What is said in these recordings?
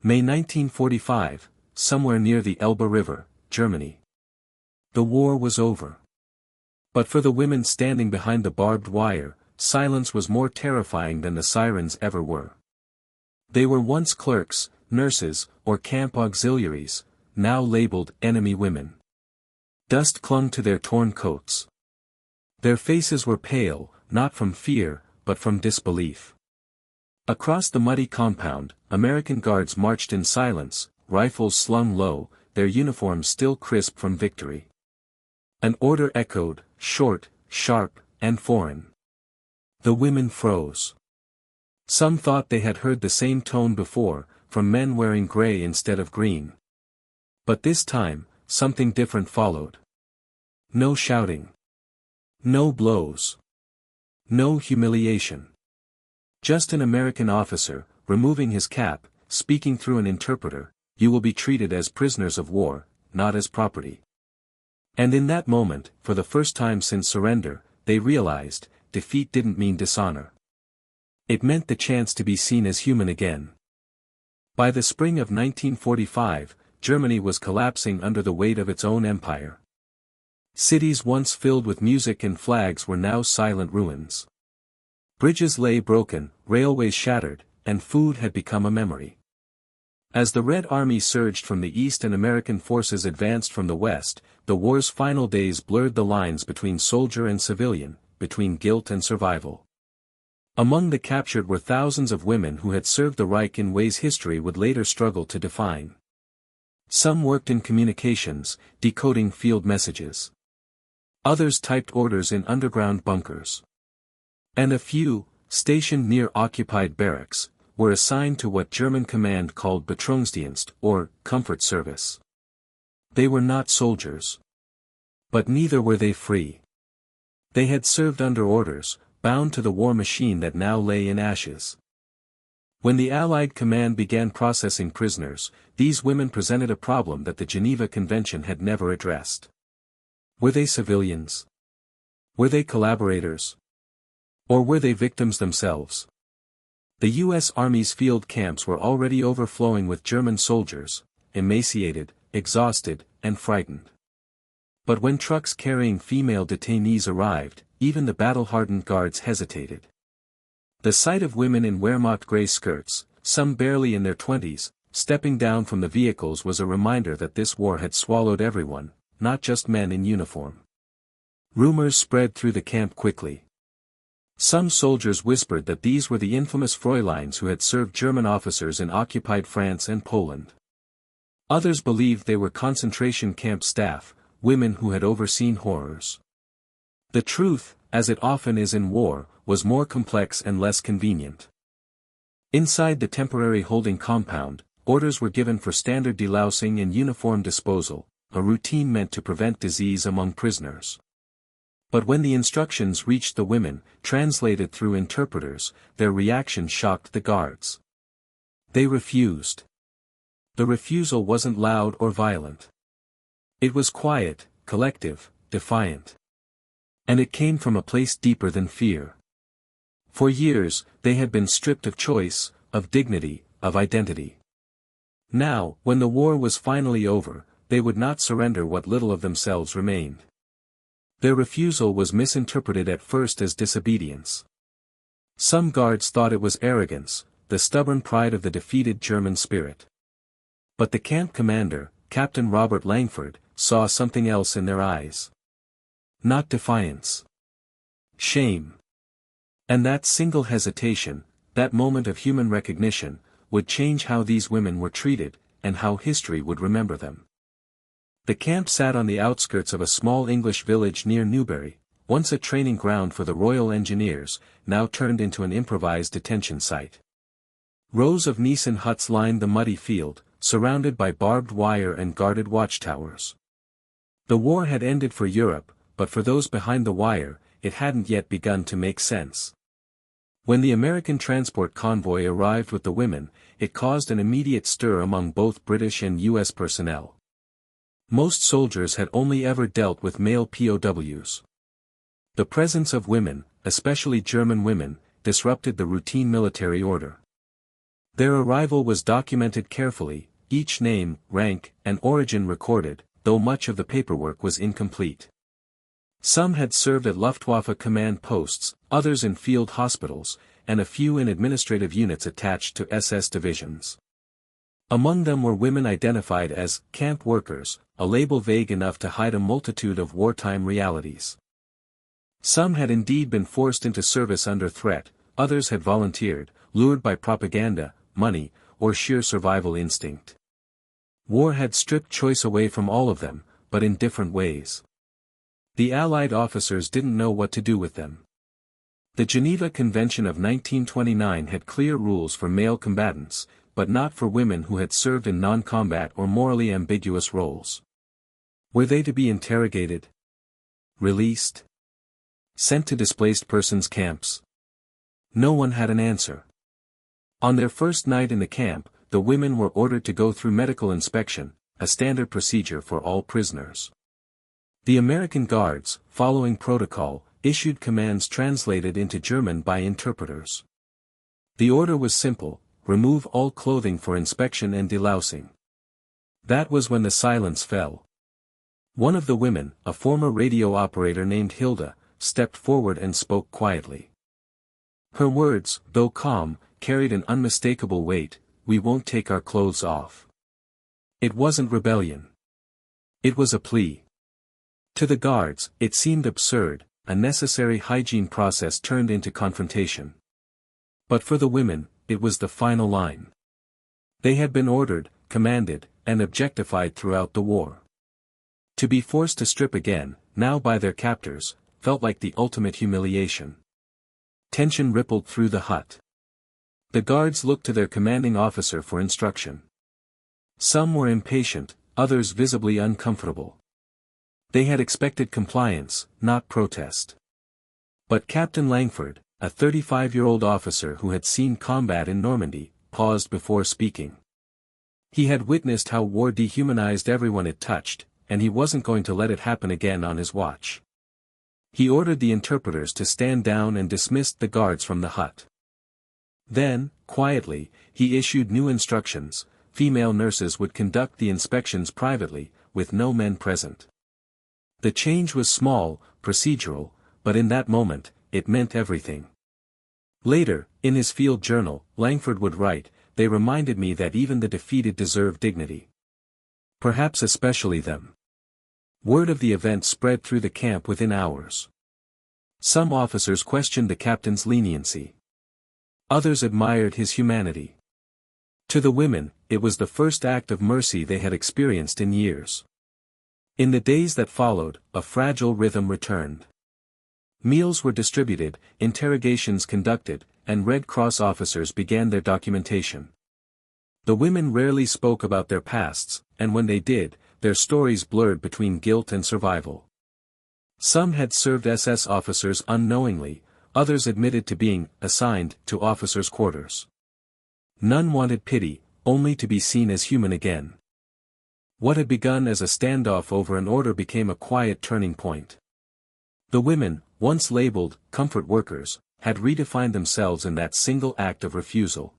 May 1945, somewhere near the Elbe River, Germany. The war was over. But for the women standing behind the barbed wire, silence was more terrifying than the sirens ever were. They were once clerks, nurses, or camp auxiliaries, now labeled enemy women. Dust clung to their torn coats. Their faces were pale, not from fear, but from disbelief. Across the muddy compound, American guards marched in silence, rifles slung low, their uniforms still crisp from victory. An order echoed, short, sharp, and foreign. The women froze. Some thought they had heard the same tone before, from men wearing gray instead of green. But this time, something different followed. No shouting. No blows. No humiliation. Just an American officer, removing his cap, speaking through an interpreter, "You will be treated as prisoners of war, not as property." And in that moment, for the first time since surrender, they realized, defeat didn't mean dishonor. It meant the chance to be seen as human again. By the spring of 1945, Germany was collapsing under the weight of its own empire. Cities once filled with music and flags were now silent ruins. Bridges lay broken, railways shattered, and food had become a memory. As the Red Army surged from the east and American forces advanced from the west, the war's final days blurred the lines between soldier and civilian, between guilt and survival. Among the captured were thousands of women who had served the Reich in ways history would later struggle to define. Some worked in communications, decoding field messages. Others typed orders in underground bunkers. And a few, stationed near occupied barracks, were assigned to what German command called Betreuungsdienst, or comfort service. They were not soldiers. But neither were they free. They had served under orders, bound to the war machine that now lay in ashes. When the Allied command began processing prisoners, these women presented a problem that the Geneva Convention had never addressed. Were they civilians? Were they collaborators? Or were they victims themselves? The U.S. Army's field camps were already overflowing with German soldiers, emaciated, exhausted, and frightened. But when trucks carrying female detainees arrived, even the battle-hardened guards hesitated. The sight of women in Wehrmacht gray skirts, some barely in their 20s, stepping down from the vehicles was a reminder that this war had swallowed everyone, not just men in uniform. Rumors spread through the camp quickly. Some soldiers whispered that these were the infamous Fräuleins who had served German officers in occupied France and Poland. Others believed they were concentration camp staff, women who had overseen horrors. The truth, as it often is in war, was more complex and less convenient. Inside the temporary holding compound, orders were given for standard delousing and uniform disposal, a routine meant to prevent disease among prisoners. But when the instructions reached the women, translated through interpreters, their reaction shocked the guards. They refused. The refusal wasn't loud or violent. It was quiet, collective, defiant. And it came from a place deeper than fear. For years, they had been stripped of choice, of dignity, of identity. Now, when the war was finally over, they would not surrender what little of themselves remained. Their refusal was misinterpreted at first as disobedience. Some guards thought it was arrogance, the stubborn pride of the defeated German spirit. But the camp commander, Captain Robert Langford, saw something else in their eyes. Not defiance. Shame. And that single hesitation, that moment of human recognition, would change how these women were treated, and how history would remember them. The camp sat on the outskirts of a small English village near Newbury, once a training ground for the Royal Engineers, now turned into an improvised detention site. Rows of Nissen huts lined the muddy field, surrounded by barbed wire and guarded watchtowers. The war had ended for Europe, but for those behind the wire, it hadn't yet begun to make sense. When the American transport convoy arrived with the women, it caused an immediate stir among both British and U.S. personnel. Most soldiers had only ever dealt with male POWs. The presence of women, especially German women, disrupted the routine military order. Their arrival was documented carefully, each name, rank, and origin recorded, though much of the paperwork was incomplete. Some had served at Luftwaffe command posts, others in field hospitals, and a few in administrative units attached to SS divisions. Among them were women identified as camp workers, a label vague enough to hide a multitude of wartime realities. Some had indeed been forced into service under threat, others had volunteered, lured by propaganda, money, or sheer survival instinct. War had stripped choice away from all of them, but in different ways. The Allied officers didn't know what to do with them. The Geneva Convention of 1929 had clear rules for male combatants, but not for women who had served in non-combat or morally ambiguous roles. Were they to be interrogated? Released? Sent to displaced persons camps? No one had an answer. On their first night in the camp, the women were ordered to go through medical inspection, a standard procedure for all prisoners. The American guards, following protocol, issued commands translated into German by interpreters. The order was simple: remove all clothing for inspection and delousing. That was when the silence fell. One of the women, a former radio operator named Hilda, stepped forward and spoke quietly. Her words, though calm, carried an unmistakable weight: "We won't take our clothes off." It wasn't rebellion. It was a plea. To the guards, it seemed absurd, a necessary hygiene process turned into confrontation. But for the women, it was the final line. They had been ordered, commanded, and objectified throughout the war. To be forced to strip again, now by their captors, felt like the ultimate humiliation. Tension rippled through the hut. The guards looked to their commanding officer for instruction. Some were impatient, others visibly uncomfortable. They had expected compliance, not protest. But Captain Langford, a 35-year-old officer who had seen combat in Normandy, paused before speaking. He had witnessed how war dehumanized everyone it touched, and he wasn't going to let it happen again on his watch. He ordered the interpreters to stand down and dismissed the guards from the hut. Then, quietly, he issued new instructions: female nurses would conduct the inspections privately, with no men present. The change was small, procedural, but in that moment, it meant everything. Later, in his field journal, Langford would write, "They reminded me that even the defeated deserve dignity. Perhaps especially them." Word of the event spread through the camp within hours. Some officers questioned the captain's leniency. Others admired his humanity. To the women, it was the first act of mercy they had experienced in years. In the days that followed, a fragile rhythm returned. Meals were distributed, interrogations conducted, and Red Cross officers began their documentation. The women rarely spoke about their pasts, and when they did, their stories blurred between guilt and survival. Some had served SS officers unknowingly, others admitted to being assigned to officers' quarters. None wanted pity, only to be seen as human again. What had begun as a standoff over an order became a quiet turning point. The women, once labeled comfort workers, had redefined themselves in that single act of refusal.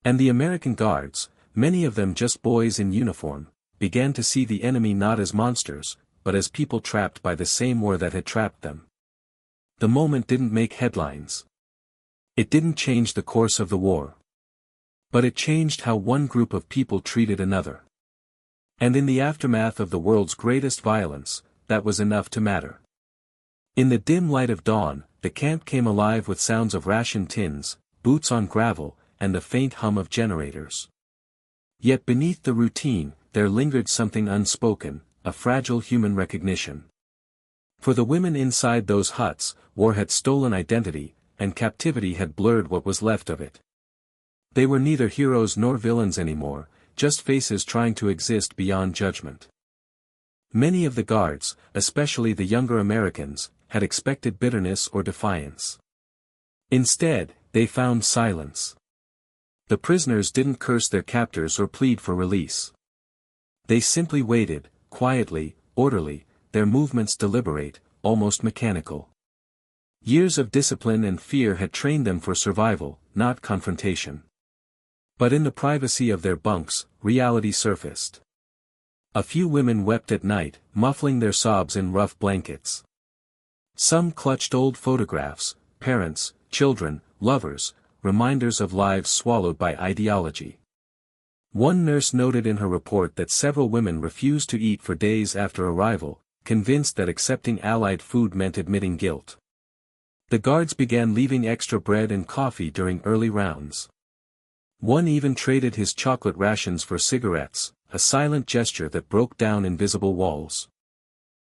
And the American guards, many of them just boys in uniform, began to see the enemy not as monsters, but as people trapped by the same war that had trapped them. The moment didn't make headlines. It didn't change the course of the war. But it changed how one group of people treated another. And in the aftermath of the world's greatest violence, that was enough to matter. In the dim light of dawn, the camp came alive with sounds of ration tins, boots on gravel, and the faint hum of generators. Yet beneath the routine, there lingered something unspoken, a fragile human recognition. For the women inside those huts, war had stolen identity, and captivity had blurred what was left of it. They were neither heroes nor villains anymore, just faces trying to exist beyond judgment. Many of the guards, especially the younger Americans, had expected bitterness or defiance. Instead, they found silence. The prisoners didn't curse their captors or plead for release. They simply waited, quietly, orderly, their movements deliberate, almost mechanical. Years of discipline and fear had trained them for survival, not confrontation. But in the privacy of their bunks, reality surfaced. A few women wept at night, muffling their sobs in rough blankets. Some clutched old photographs, parents, children, lovers, reminders of lives swallowed by ideology. One nurse noted in her report that several women refused to eat for days after arrival, convinced that accepting Allied food meant admitting guilt. The guards began leaving extra bread and coffee during early rounds. One even traded his chocolate rations for cigarettes, a silent gesture that broke down invisible walls.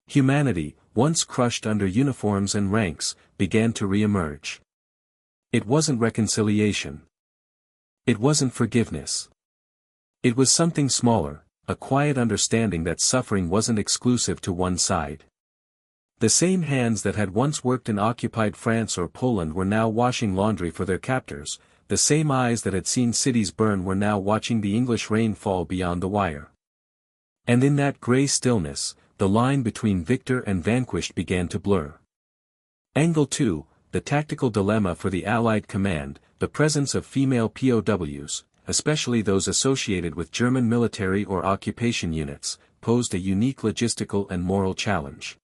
Humanity, once crushed under uniforms and ranks, began to re-emerge. It wasn't reconciliation. It wasn't forgiveness. It was something smaller, a quiet understanding that suffering wasn't exclusive to one side. The same hands that had once worked in occupied France or Poland were now washing laundry for their captors, the same eyes that had seen cities burn were now watching the English rain fall beyond the wire. And in that grey stillness, the line between victor and vanquished began to blur. Angle 2, the tactical dilemma for the Allied command, the presence of female POWs, especially those associated with German military or occupation units, posed a unique logistical and moral challenge.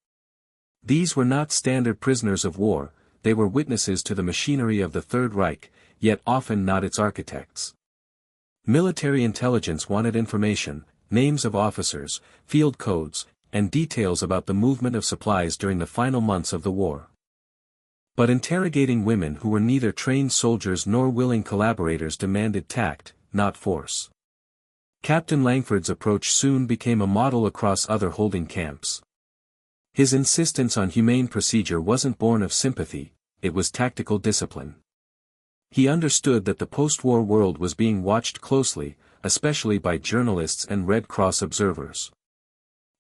These were not standard prisoners of war, they were witnesses to the machinery of the Third Reich, yet often not its architects. Military intelligence wanted information, names of officers, field codes, and details about the movement of supplies during the final months of the war. But interrogating women who were neither trained soldiers nor willing collaborators demanded tact, not force. Captain Langford's approach soon became a model across other holding camps. His insistence on humane procedure wasn't born of sympathy, it was tactical discipline. He understood that the post-war world was being watched closely, especially by journalists and Red Cross observers.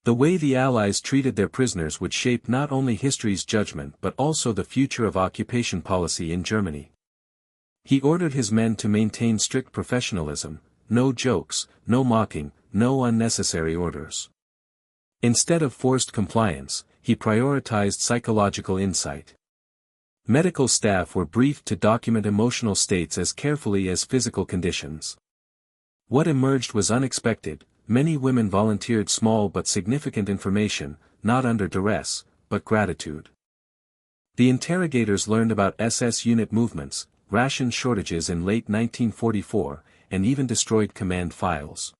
The way the Allies treated their prisoners would shape not only history's judgment but also the future of occupation policy in Germany. He ordered his men to maintain strict professionalism, no jokes, no mocking, no unnecessary orders. Instead of forced compliance, he prioritized psychological insight. Medical staff were briefed to document emotional states as carefully as physical conditions. What emerged was unexpected. Many women volunteered small but significant information, not under duress, but gratitude. The interrogators learned about SS unit movements, ration shortages in late 1944, and even destroyed command files.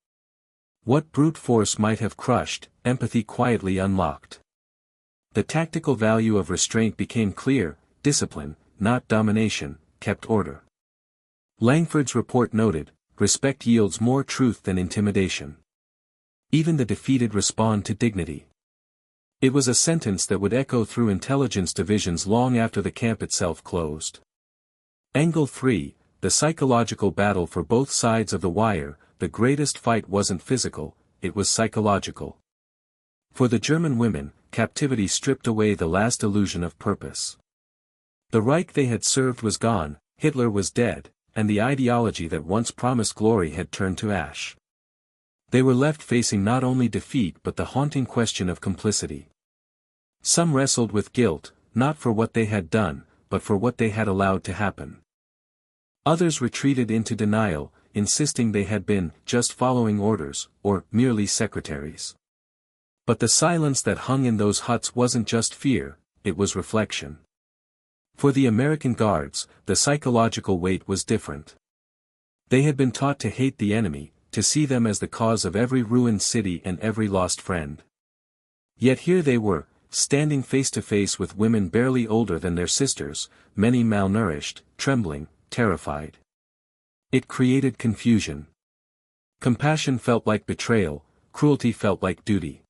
What brute force might have crushed, empathy quietly unlocked. The tactical value of restraint became clear, discipline, not domination, kept order. Langford's report noted, respect yields more truth than intimidation. Even the defeated respond to dignity. It was a sentence that would echo through intelligence divisions long after the camp itself closed. Angle 3, the psychological battle for both sides of the wire. The greatest fight wasn't physical, it was psychological. For the German women, captivity stripped away the last illusion of purpose. The Reich they had served was gone, Hitler was dead, and the ideology that once promised glory had turned to ash. They were left facing not only defeat but the haunting question of complicity. Some wrestled with guilt, not for what they had done, but for what they had allowed to happen. Others retreated into denial, insisting they had been just following orders, or merely secretaries. But the silence that hung in those huts wasn't just fear, it was reflection. For the American guards, the psychological weight was different. They had been taught to hate the enemy, to see them as the cause of every ruined city and every lost friend. Yet here they were, standing face to face with women barely older than their sisters, many malnourished, trembling, terrified. It created confusion. Compassion felt like betrayal, cruelty felt like duty.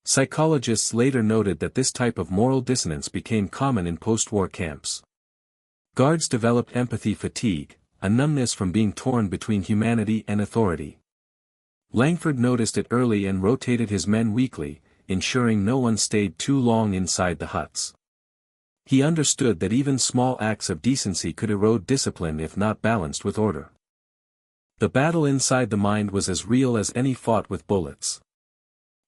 Psychologists later noted that this type of moral dissonance became common in post-war camps. Guards developed empathy fatigue, a numbness from being torn between humanity and authority. Langford noticed it early and rotated his men weekly, ensuring no one stayed too long inside the huts. He understood that even small acts of decency could erode discipline if not balanced with order. The battle inside the mind was as real as any fought with bullets.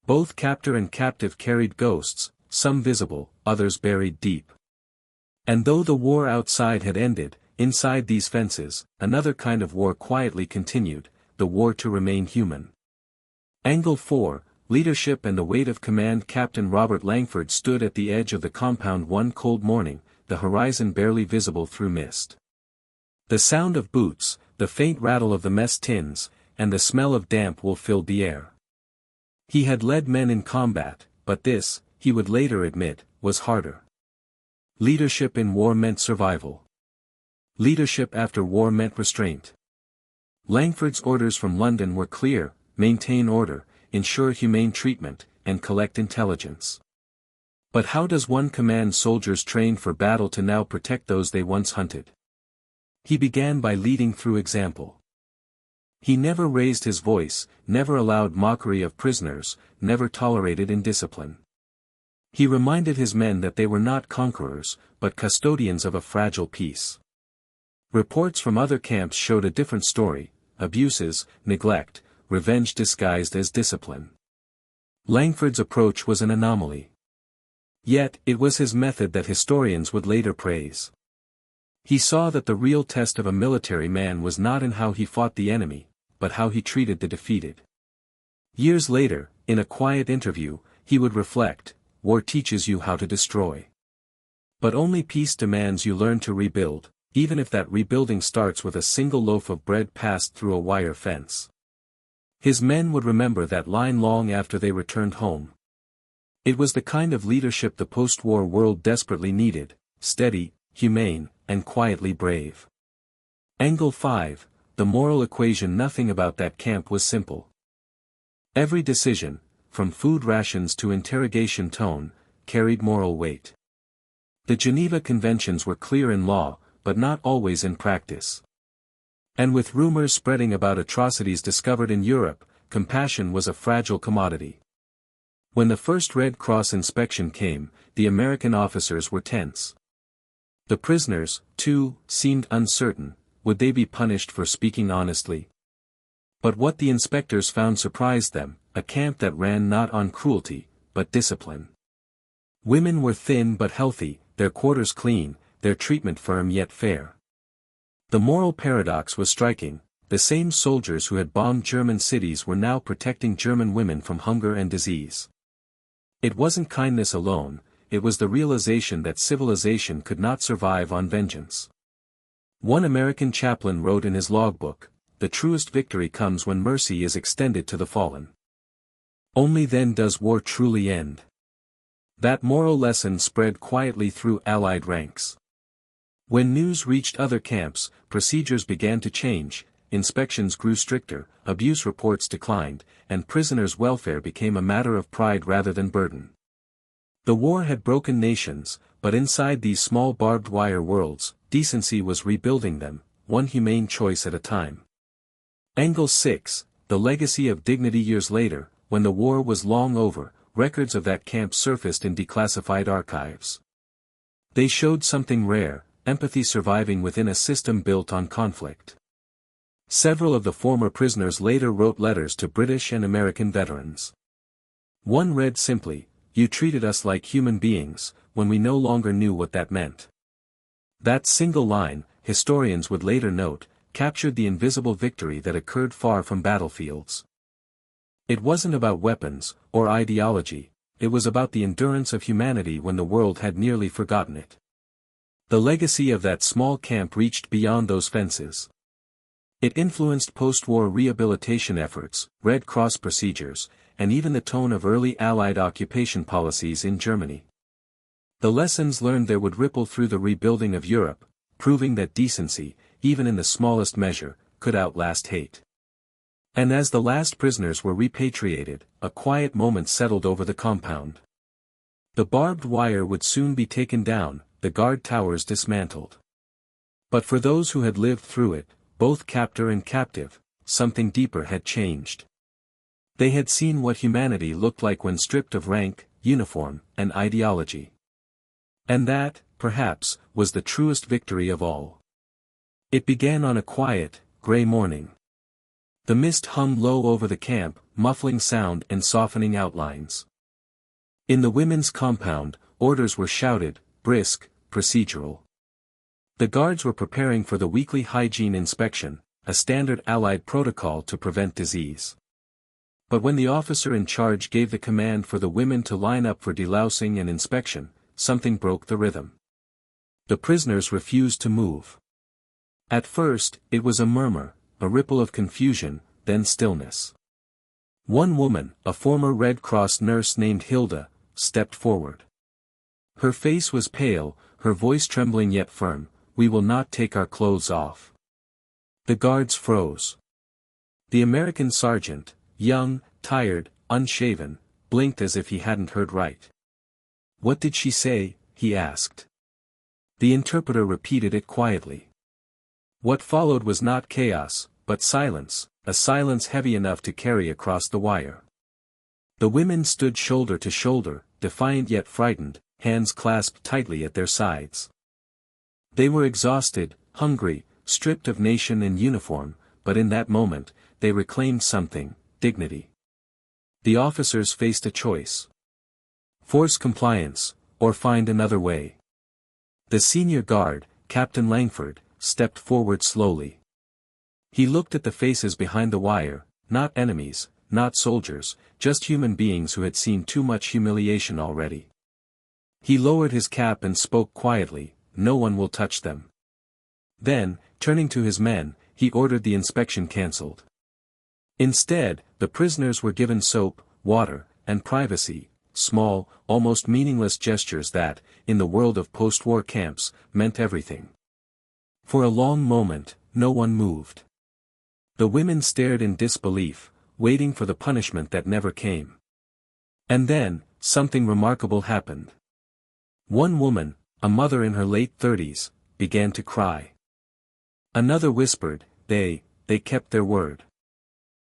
Both captor and captive carried ghosts, some visible, others buried deep. And though the war outside had ended, inside these fences, another kind of war quietly continued, the war to remain human. Angle 4, Leadership and the Weight of Command. Captain Robert Langford stood at the edge of the compound one cold morning, the horizon barely visible through mist. The sound of boots, the faint rattle of the mess tins, and the smell of damp wool filled the air. He had led men in combat, but this, he would later admit, was harder. Leadership in war meant survival. Leadership after war meant restraint. Langford's orders from London were clear: maintain order, ensure humane treatment, and collect intelligence. But how does one command soldiers trained for battle to now protect those they once hunted? He began by leading through example. He never raised his voice, never allowed mockery of prisoners, never tolerated indiscipline. He reminded his men that they were not conquerors, but custodians of a fragile peace. Reports from other camps showed a different story: abuses, neglect, revenge disguised as discipline. Langford's approach was an anomaly. Yet, it was his method that historians would later praise. He saw that the real test of a military man was not in how he fought the enemy, but how he treated the defeated. Years later, in a quiet interview, he would reflect, "War teaches you how to destroy. But only peace demands you learn to rebuild, even if that rebuilding starts with a single loaf of bread passed through a wire fence." His men would remember that line long after they returned home. It was the kind of leadership the post-war world desperately needed: steady, humane, and quietly brave. Angle 5, The Moral Equation. Nothing about that camp was simple. Every decision, from food rations to interrogation tone, carried moral weight. The Geneva Conventions were clear in law, but not always in practice. And with rumors spreading about atrocities discovered in Europe, compassion was a fragile commodity. When the first Red Cross inspection came, the American officers were tense. The prisoners, too, seemed uncertain: would they be punished for speaking honestly? But what the inspectors found surprised them: a camp that ran not on cruelty, but discipline. Women were thin but healthy, their quarters clean, their treatment firm yet fair. The moral paradox was striking: the same soldiers who had bombed German cities were now protecting German women from hunger and disease. It wasn't kindness alone, it was the realization that civilization could not survive on vengeance. One American chaplain wrote in his logbook, "The truest victory comes when mercy is extended to the fallen. Only then does war truly end." That moral lesson spread quietly through Allied ranks. When news reached other camps, procedures began to change, inspections grew stricter, abuse reports declined, and prisoners' welfare became a matter of pride rather than burden. The war had broken nations, but inside these small barbed wire worlds, decency was rebuilding them, one humane choice at a time. Angle 6, The Legacy of Dignity. Years later, when the war was long over, records of that camp surfaced in declassified archives. They showed something rare: empathy surviving within a system built on conflict. Several of the former prisoners later wrote letters to British and American veterans. One read simply, "You treated us like human beings, when we no longer knew what that meant." That single line, historians would later note, captured the invisible victory that occurred far from battlefields. It wasn't about weapons, or ideology, it was about the endurance of humanity when the world had nearly forgotten it. The legacy of that small camp reached beyond those fences. It influenced post-war rehabilitation efforts, Red Cross procedures, and even the tone of early Allied occupation policies in Germany. The lessons learned there would ripple through the rebuilding of Europe, proving that decency, even in the smallest measure, could outlast hate. And as the last prisoners were repatriated, a quiet moment settled over the compound. The barbed wire would soon be taken down, the guard towers dismantled. But for those who had lived through it, both captor and captive, something deeper had changed. They had seen what humanity looked like when stripped of rank, uniform, and ideology. And that, perhaps, was the truest victory of all. It began on a quiet, gray morning. The mist hung low over the camp, muffling sound and softening outlines. In the women's compound, orders were shouted, brisk, procedural. The guards were preparing for the weekly hygiene inspection, a standard Allied protocol to prevent disease. But when the officer in charge gave the command for the women to line up for delousing and inspection, something broke the rhythm. The prisoners refused to move. At first, it was a murmur, a ripple of confusion, then stillness. One woman, a former Red Cross nurse named Hilda, stepped forward. Her face was pale, her voice trembling yet firm. "We will not take our clothes off." The guards froze. The American sergeant, young, tired, unshaven, blinked as if he hadn't heard right. "What did she say?" he asked. The interpreter repeated it quietly. What followed was not chaos, but silence, a silence heavy enough to carry across the wire. The women stood shoulder to shoulder, defiant yet frightened, hands clasped tightly at their sides. They were exhausted, hungry, stripped of nation and uniform, but in that moment, they reclaimed something: dignity. The officers faced a choice. Force compliance, or find another way. The senior guard, Captain Langford, stepped forward slowly. He looked at the faces behind the wire, not enemies, not soldiers, just human beings who had seen too much humiliation already. He lowered his cap and spoke quietly, "No one will touch them." Then, turning to his men, he ordered the inspection cancelled. Instead, the prisoners were given soap, water, and privacy, small, almost meaningless gestures that, in the world of post-war camps, meant everything. For a long moment, no one moved. The women stared in disbelief, waiting for the punishment that never came. And then, something remarkable happened. One woman, a mother in her late 30s, began to cry. Another whispered, they kept their word.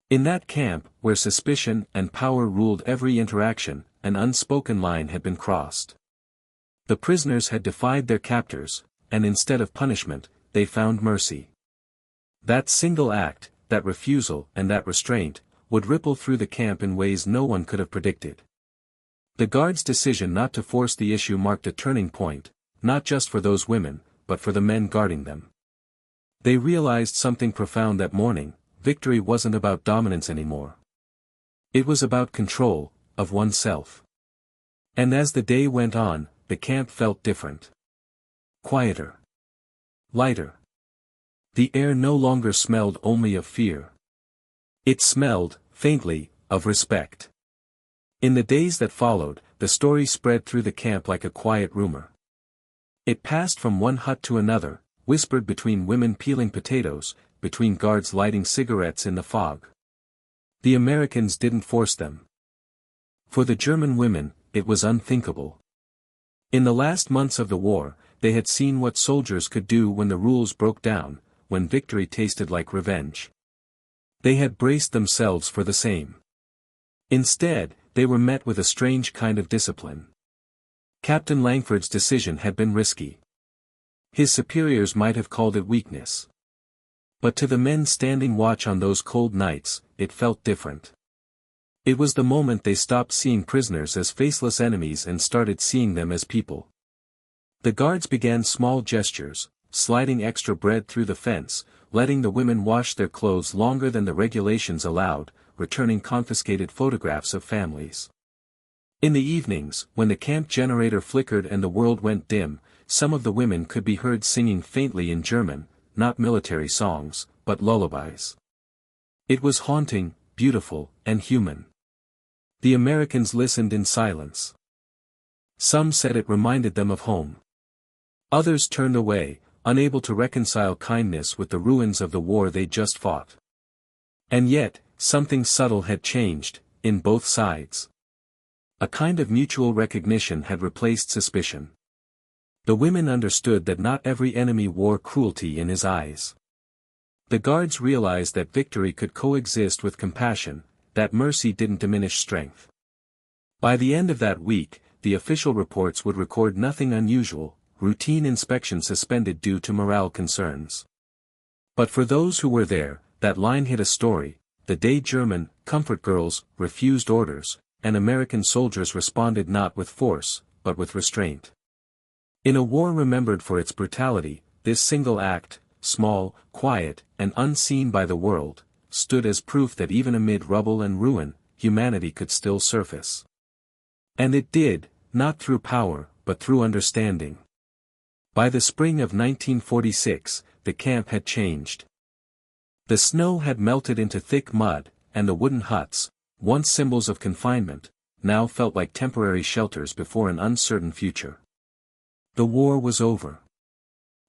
In that camp, where suspicion and power ruled every interaction, an unspoken line had been crossed. The prisoners had defied their captors, and instead of punishment, they found mercy. That single act, that refusal and that restraint, would ripple through the camp in ways no one could have predicted. The guards' decision not to force the issue marked a turning point, not just for those women, but for the men guarding them. They realized something profound that morning: victory wasn't about dominance anymore. It was about control, of oneself. And as the day went on, the camp felt different. Quieter. Lighter. The air no longer smelled only of fear. It smelled, faintly, of respect. In the days that followed, the story spread through the camp like a quiet rumor. It passed from one hut to another, whispered between women peeling potatoes, between guards lighting cigarettes in the fog. The Americans didn't force them. For the German women, it was unthinkable. In the last months of the war, they had seen what soldiers could do when the rules broke down, when victory tasted like revenge. They had braced themselves for the same. Instead, they were met with a strange kind of discipline. Captain Langford's decision had been risky. His superiors might have called it weakness. But to the men standing watch on those cold nights, it felt different. It was the moment they stopped seeing prisoners as faceless enemies and started seeing them as people. The guards began small gestures, sliding extra bread through the fence, letting the women wash their clothes longer than the regulations allowed, returning confiscated photographs of families. In the evenings, when the camp generator flickered and the world went dim, some of the women could be heard singing faintly in German, not military songs, but lullabies. It was haunting, beautiful, and human. The Americans listened in silence. Some said it reminded them of home. Others turned away, unable to reconcile kindness with the ruins of the war they'd just fought. And yet, something subtle had changed, in both sides. A kind of mutual recognition had replaced suspicion. The women understood that not every enemy wore cruelty in his eyes. The guards realized that victory could coexist with compassion, that mercy didn't diminish strength. By the end of that week, the official reports would record nothing unusual, routine inspection suspended due to morale concerns. But for those who were there, that line hit a story: the day German comfort girls refused orders, and American soldiers responded not with force, but with restraint. In a war remembered for its brutality, this single act, small, quiet, and unseen by the world, stood as proof that even amid rubble and ruin, humanity could still surface. And it did, not through power, but through understanding. By the spring of 1946, the camp had changed. The snow had melted into thick mud, and the wooden huts, once symbols of confinement, now felt like temporary shelters before an uncertain future. The war was over.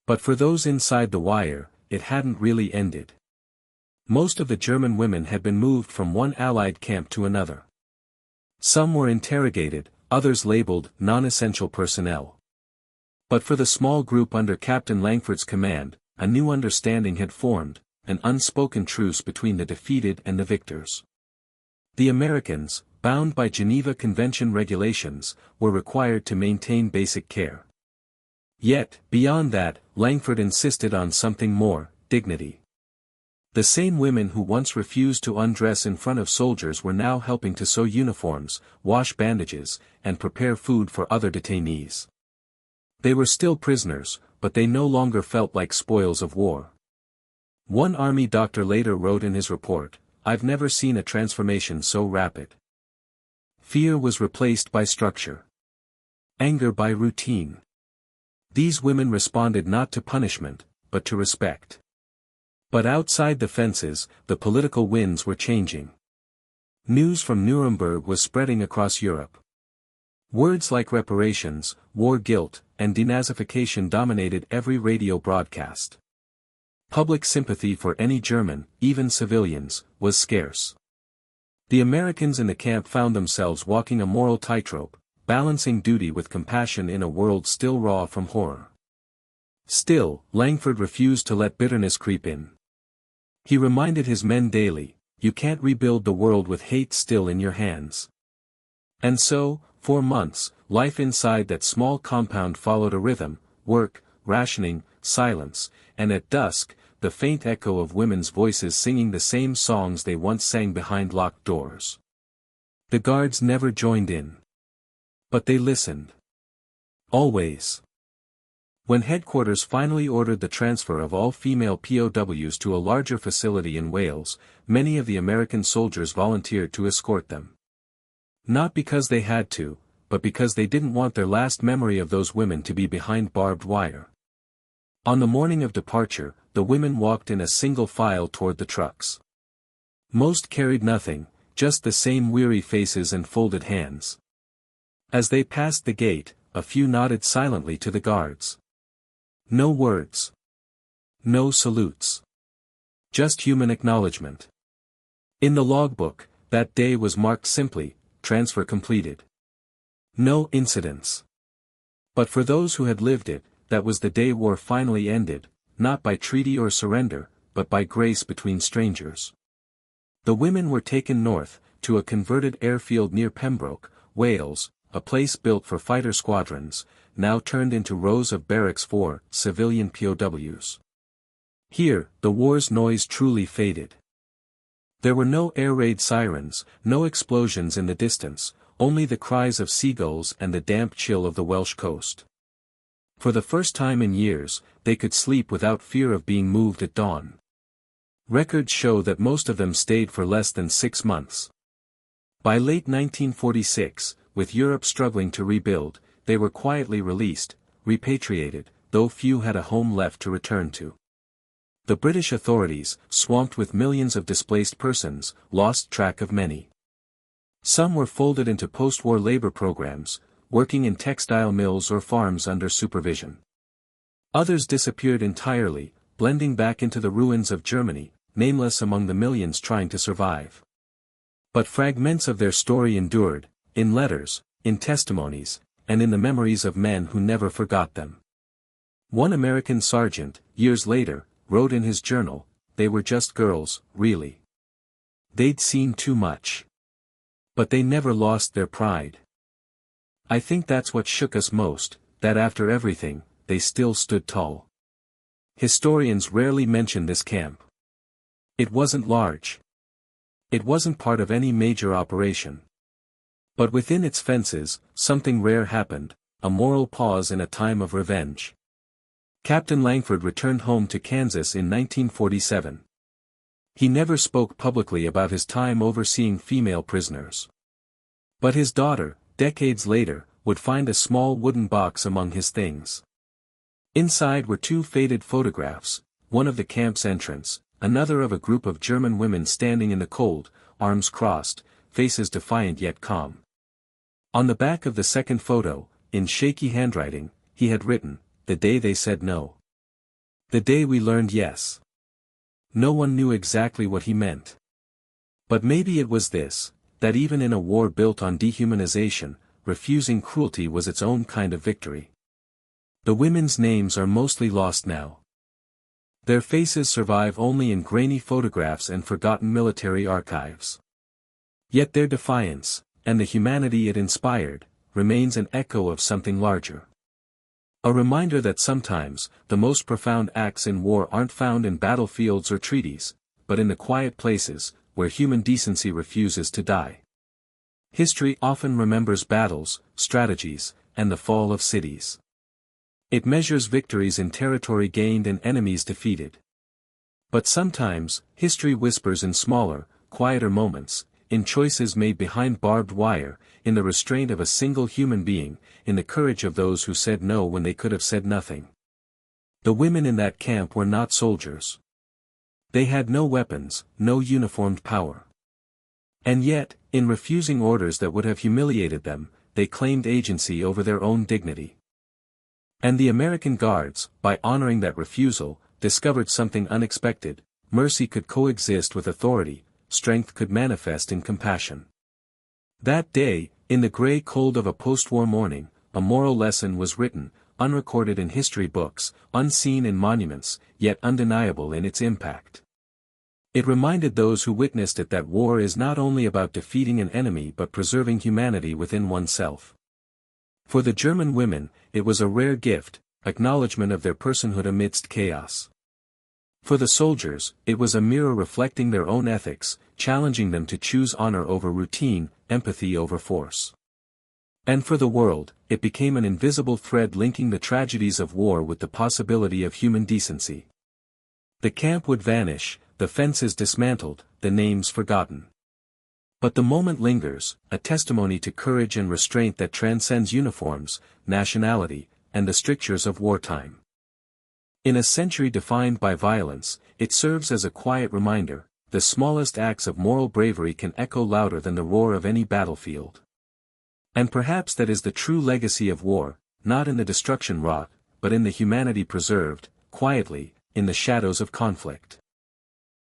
But for those inside the wire, it hadn't really ended. Most of the German women had been moved from one Allied camp to another. Some were interrogated, others labeled non-essential personnel. But for the small group under Captain Langford's command, a new understanding had formed, an unspoken truce between the defeated and the victors. The Americans, bound by Geneva Convention regulations, were required to maintain basic care. Yet, beyond that, Langford insisted on something more: dignity. The same women who once refused to undress in front of soldiers were now helping to sew uniforms, wash bandages, and prepare food for other detainees. They were still prisoners, but they no longer felt like spoils of war. One army doctor later wrote in his report, "I've never seen a transformation so rapid." Fear was replaced by structure. Anger by routine. These women responded not to punishment, but to respect. But outside the fences, the political winds were changing. News from Nuremberg was spreading across Europe. Words like reparations, war guilt, and denazification dominated every radio broadcast. Public sympathy for any German, even civilians, was scarce. The Americans in the camp found themselves walking a moral tightrope, balancing duty with compassion in a world still raw from horror. Still, Langford refused to let bitterness creep in. He reminded his men daily, "You can't rebuild the world with hate still in your hands." And so, for months, life inside that small compound followed a rhythm: work, rationing, silence, and at dusk, the faint echo of women's voices singing the same songs they once sang behind locked doors. The guards never joined in. But they listened. Always. When headquarters finally ordered the transfer of all female POWs to a larger facility in Wales, many of the American soldiers volunteered to escort them. Not because they had to, but because they didn't want their last memory of those women to be behind barbed wire. On the morning of departure, the women walked in a single file toward the trucks. Most carried nothing, just the same weary faces and folded hands. As they passed the gate, a few nodded silently to the guards. No words. No salutes. Just human acknowledgement. In the logbook, that day was marked simply, "Transfer completed." No incidents. But for those who had lived it, that was the day war finally ended, not by treaty or surrender, but by grace between strangers. The women were taken north, to a converted airfield near Pembroke, Wales, a place built for fighter squadrons, now turned into rows of barracks for civilian POWs. Here, the war's noise truly faded. There were no air raid sirens, no explosions in the distance, only the cries of seagulls and the damp chill of the Welsh coast. For the first time in years, they could sleep without fear of being moved at dawn. Records show that most of them stayed for less than 6 months. By late 1946, with Europe struggling to rebuild, they were quietly released, repatriated, though few had a home left to return to. The British authorities, swamped with millions of displaced persons, lost track of many. Some were folded into post-war labor programs, working in textile mills or farms under supervision. Others disappeared entirely, blending back into the ruins of Germany, nameless among the millions trying to survive. But fragments of their story endured, in letters, in testimonies, and in the memories of men who never forgot them. One American sergeant, years later, wrote in his journal, "They were just girls, really. They'd seen too much. But they never lost their pride." I think that's what shook us most, that after everything, they still stood tall. Historians rarely mention this camp. It wasn't large. It wasn't part of any major operation. But within its fences, something rare happened, a moral pause in a time of revenge. Captain Langford returned home to Kansas in 1947. He never spoke publicly about his time overseeing female prisoners. But his daughter, decades later, would find a small wooden box among his things. Inside were two faded photographs, one of the camp's entrance, another of a group of German women standing in the cold, arms crossed, faces defiant yet calm. On the back of the second photo, in shaky handwriting, he had written, "The day they said no. The day we learned yes." No one knew exactly what he meant. But maybe it was this, that even in a war built on dehumanization, refusing cruelty was its own kind of victory. The women's names are mostly lost now. Their faces survive only in grainy photographs and forgotten military archives. Yet their defiance, and the humanity it inspired, remains an echo of something larger. A reminder that sometimes, the most profound acts in war aren't found in battlefields or treaties, but in the quiet places, where human decency refuses to die. History often remembers battles, strategies, and the fall of cities. It measures victories in territory gained and enemies defeated. But sometimes, history whispers in smaller, quieter moments, in choices made behind barbed wire, in the restraint of a single human being, in the courage of those who said no when they could have said nothing. The women in that camp were not soldiers. They had no weapons, no uniformed power. And yet, in refusing orders that would have humiliated them, they claimed agency over their own dignity. And the American Guards, by honoring that refusal, discovered something unexpected: mercy could coexist with authority, strength could manifest in compassion. That day, in the gray cold of a post-war morning, a moral lesson was written, unrecorded in history books, unseen in monuments, yet undeniable in its impact. It reminded those who witnessed it that war is not only about defeating an enemy but preserving humanity within oneself. For the German women, it was a rare gift, acknowledgement of their personhood amidst chaos. For the soldiers, it was a mirror reflecting their own ethics, challenging them to choose honor over routine, empathy over force. And for the world, it became an invisible thread linking the tragedies of war with the possibility of human decency. The camp would vanish, the fences dismantled, the names forgotten. But the moment lingers, a testimony to courage and restraint that transcends uniforms, nationality, and the strictures of wartime. In a century defined by violence, it serves as a quiet reminder: the smallest acts of moral bravery can echo louder than the roar of any battlefield. And perhaps that is the true legacy of war, not in the destruction wrought, but in the humanity preserved, quietly, in the shadows of conflict.